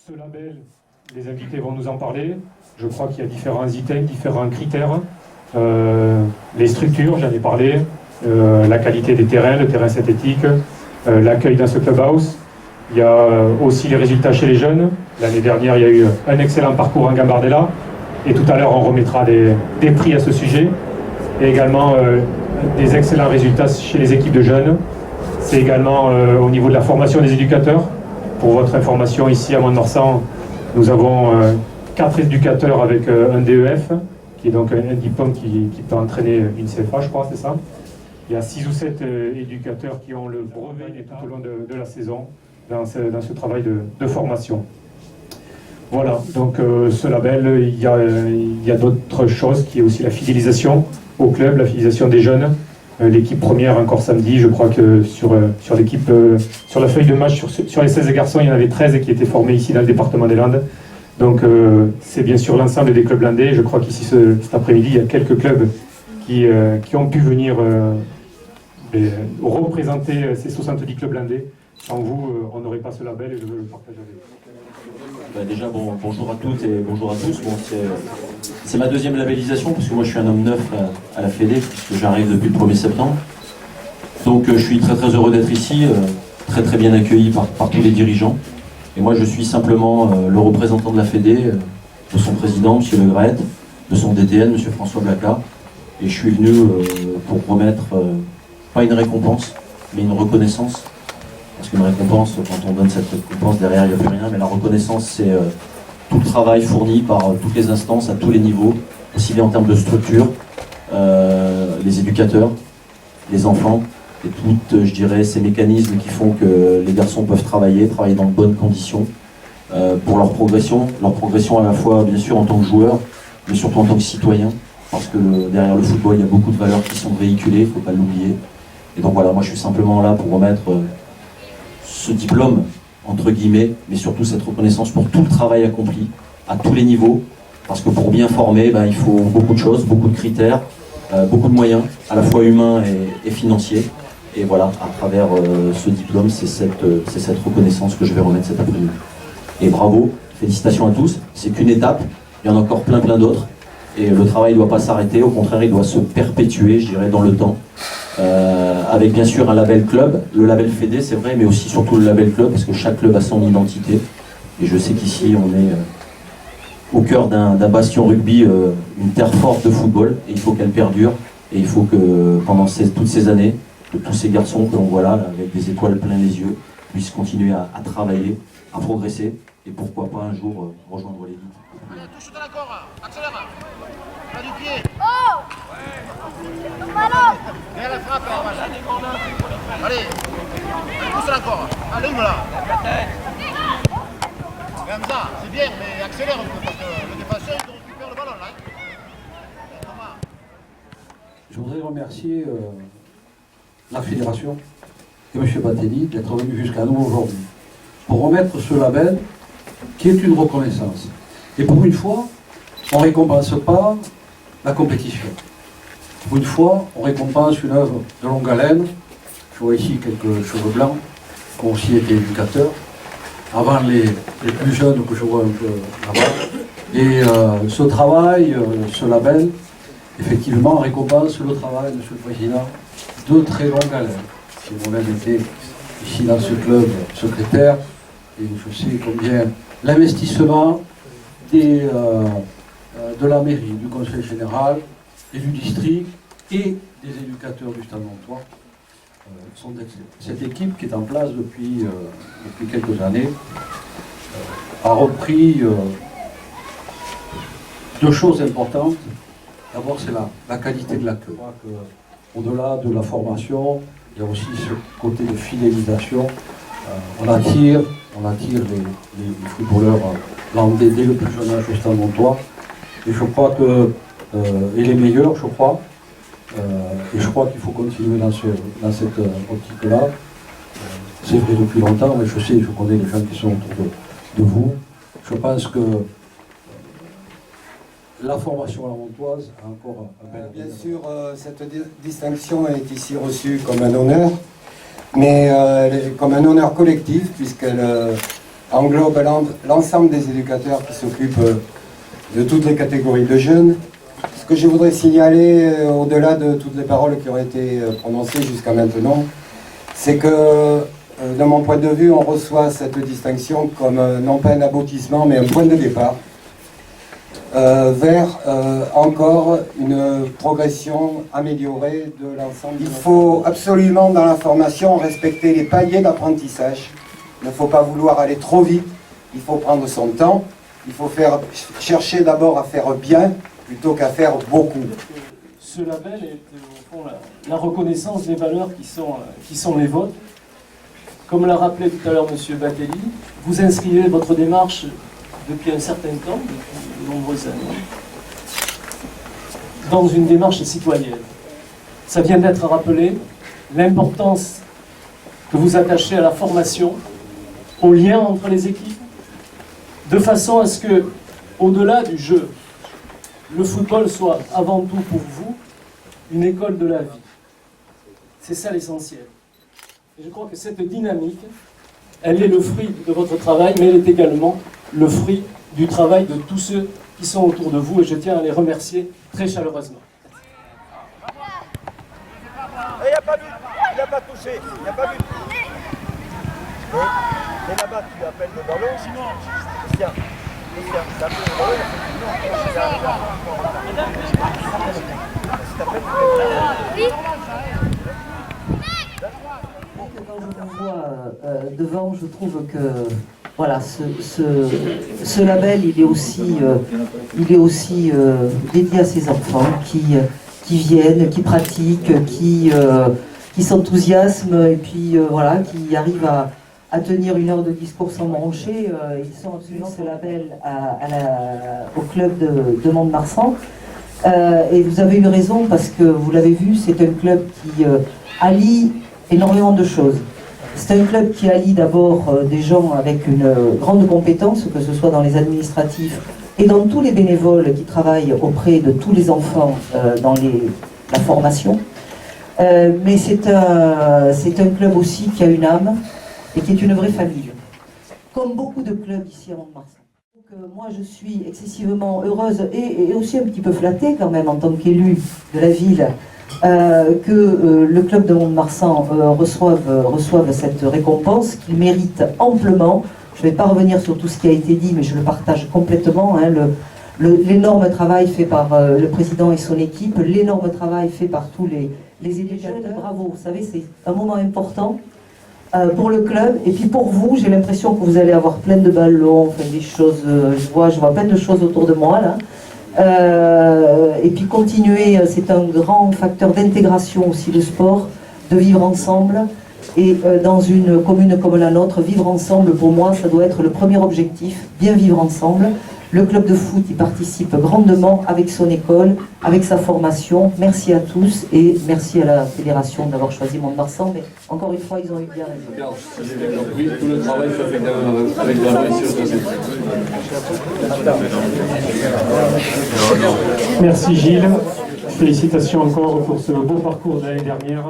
Ce label, les invités vont nous en parler. Je crois qu'il y a différents items, différents critères. Les structures, j'en ai parlé. La qualité des terrains, le terrain synthétique, l'accueil dans ce clubhouse. Il y a aussi les résultats chez les jeunes. L'année dernière, il y a eu un excellent parcours en Gambardella. Et tout à l'heure, on remettra des prix à ce sujet. Et également des excellents résultats chez les équipes de jeunes. C'est également au niveau de la formation des éducateurs. Pour votre information, ici à Mont-de-Marsan, nous avons 4 éducateurs avec un DEF, qui est donc un diplôme qui peut entraîner une CFA, je crois, c'est ça. Il y a 6 ou 7 éducateurs qui ont le brevet tout au long de la saison dans ce travail de formation. Voilà, donc ce label, il y a d'autres choses, qui est aussi la fidélisation au club, la fidélisation des jeunes. L'équipe première encore samedi, je crois que sur l'équipe, sur la feuille de match, sur les 16 garçons, il y en avait 13 qui étaient formés ici dans le département des Landes. Donc c'est bien sûr l'ensemble des clubs landais. Je crois qu'ici cet après-midi, il y a quelques clubs qui ont pu venir représenter ces 70 clubs landais. Sans vous, on n'aurait pas ce label et je veux le partager avec vous. Déjà, bonjour à toutes et bonjour à tous. Bon, c'est ma deuxième labellisation, parce que moi je suis un homme neuf à la Fédé, puisque j'arrive depuis le 1er septembre. Donc je suis très heureux d'être ici, très bien accueilli par tous les dirigeants. Et moi je suis simplement le représentant de la Fédé, de son président, M. Le Gret, de son DTN, M. François Blacla. Et je suis venu pour remettre, pas une récompense, mais une reconnaissance. Parce qu'une récompense, quand on donne cette récompense, derrière il n'y a plus rien, mais la reconnaissance c'est tout le travail fourni par toutes les instances, à tous les niveaux, aussi bien en termes de structure, les éducateurs, les enfants, et toutes, je dirais, ces mécanismes qui font que les garçons peuvent travailler dans de bonnes conditions, pour leur progression à la fois bien sûr en tant que joueur, mais surtout en tant que citoyen, parce que derrière le football il y a beaucoup de valeurs qui sont véhiculées, il ne faut pas l'oublier. Et donc voilà, moi je suis simplement là pour remettre ce diplôme, entre guillemets, mais surtout cette reconnaissance pour tout le travail accompli, à tous les niveaux, parce que pour bien former, il faut beaucoup de choses, beaucoup de critères, beaucoup de moyens, à la fois humains et financiers. Et voilà, à travers ce diplôme, c'est cette reconnaissance que je vais remettre cet après-midi. Et bravo, félicitations à tous, c'est qu'une étape, il y en a encore plein d'autres, et le travail ne doit pas s'arrêter, au contraire, il doit se perpétuer, je dirais, dans le temps. Avec bien sûr un label club, le label Fédé c'est vrai, mais aussi surtout le label club, parce que chaque club a son identité. Et je sais qu'ici on est au cœur d'un bastion rugby, une terre forte de football, et il faut qu'elle perdure. Et il faut que pendant toutes ces années, que tous ces garçons que l'on voit là, avec des étoiles plein les yeux, puissent continuer à travailler, à progresser, et pourquoi pas un jour rejoindre l'élite. Allez, touche dans la corde, accélère. Pas du pied. Oh Viens la frappe, allez, pousse la corde. Allume là. Comme ça, c'est bien, mais accélère un peu, parce que le défenseur il te récupère le ballon là. Thomas. Je voudrais remercier la fédération et M. Batelli d'être venu jusqu'à nous aujourd'hui pour remettre ce label qui est une reconnaissance. Et pour une fois, on ne récompense pas la compétition. Pour une fois, on récompense une œuvre de longue haleine. Je vois ici quelques cheveux blancs qui ont aussi été éducateurs, avant les plus jeunes que je vois un peu là-bas. Et ce travail, ce label, effectivement, récompense le travail, Monsieur le Président, de très longue haleine. J'ai moi-même été ici dans ce club secrétaire, et je sais combien l'investissement de la mairie, du conseil général et du district et des éducateurs du Stade Montois sont excellents. Cette équipe qui est en place depuis quelques années a repris deux choses importantes. D'abord, c'est la qualité de l'accueil. Au-delà de la formation, il y a aussi ce côté de fidélisation. On attire les footballeurs landais dès le plus jeune âge au Stade Montois. Et je crois que, et les meilleurs, je crois, et je crois qu'il faut continuer dans cette optique-là. C'est vrai depuis longtemps, mais je connais les gens qui sont autour de vous. Je pense que la formation à la montoise a encore un bel Bien sûr, cette distinction est ici reçue comme un honneur, mais comme un honneur collectif, puisqu'elle englobe l'ensemble des éducateurs qui s'occupent de toutes les catégories de jeunes. Ce que je voudrais signaler, au-delà de toutes les paroles qui ont été prononcées jusqu'à maintenant, c'est que, de mon point de vue, on reçoit cette distinction comme non pas un aboutissement, mais un point de départ vers encore une progression améliorée de l'ensemble. Il faut absolument, dans la formation, respecter les paliers d'apprentissage. Il ne faut pas vouloir aller trop vite, il faut prendre son temps, il faut chercher d'abord à faire bien, plutôt qu'à faire beaucoup. Ce label est au fond la reconnaissance des valeurs qui sont les vôtres. Comme l'a rappelé tout à l'heure M. Batelli, vous inscrivez votre démarche depuis un certain temps, depuis de nombreuses années, dans une démarche citoyenne. Ça vient d'être rappelé, l'importance que vous attachez à la formation, au lien entre les équipes, de façon à ce que, au-delà du jeu, le football soit avant tout pour vous une école de la vie. C'est ça l'essentiel. Et je crois que cette dynamique, elle est le fruit de votre travail, mais elle est également le fruit du travail de tous ceux qui sont autour de vous, et je tiens à les remercier très chaleureusement. Il n'y a pas but, il n'a pas touché, il n'y a pas but. Et là-bas, tu appelles le ballon, sinon, Christian, tu appelles le ballon, Quand je vous vois devant, je trouve que voilà, ce label, il est aussi dédié à ces enfants qui viennent, qui pratiquent, qui s'enthousiasment et puis voilà, qui arrivent à tenir une heure de discours sans broncher. Ils sont absolument ce label au club de Mont-de-Marsan. Et vous avez eu raison parce que vous l'avez vu, c'est un club qui allie énormément de choses. C'est un club qui allie d'abord des gens avec une grande compétence, que ce soit dans les administratifs et dans tous les bénévoles qui travaillent auprès de tous les enfants dans la formation. Mais c'est un club aussi qui a une âme et qui est une vraie famille, comme beaucoup de clubs ici à Mont-de-Marsan. Moi je suis excessivement heureuse et aussi un petit peu flattée quand même en tant qu'élue de la ville que le club de Mont-de-Marsan reçoive cette récompense qu'il mérite amplement. Je ne vais pas revenir sur tout ce qui a été dit, mais je le partage complètement. L'énorme travail fait par le président et son équipe, l'énorme travail fait par tous les éducateurs. Bravo, vous savez, c'est un moment important pour le club. Et puis pour vous, j'ai l'impression que vous allez avoir plein de ballons, enfin, des choses, je vois plein de choses autour de moi là. Et puis continuer, c'est un grand facteur d'intégration aussi, le sport, de vivre ensemble. Et dans une commune comme la nôtre, vivre ensemble, pour moi, ça doit être le premier objectif, bien vivre ensemble. Le club de foot y participe grandement avec son école, avec sa formation. Merci à tous et merci à la fédération d'avoir choisi Mont-de-Marsan. Mais encore une fois, ils ont eu bien raison. Si j'ai bien compris, tout le travail se fait avec la main sur le Merci Gilles. Félicitations encore pour ce beau parcours de l'année dernière.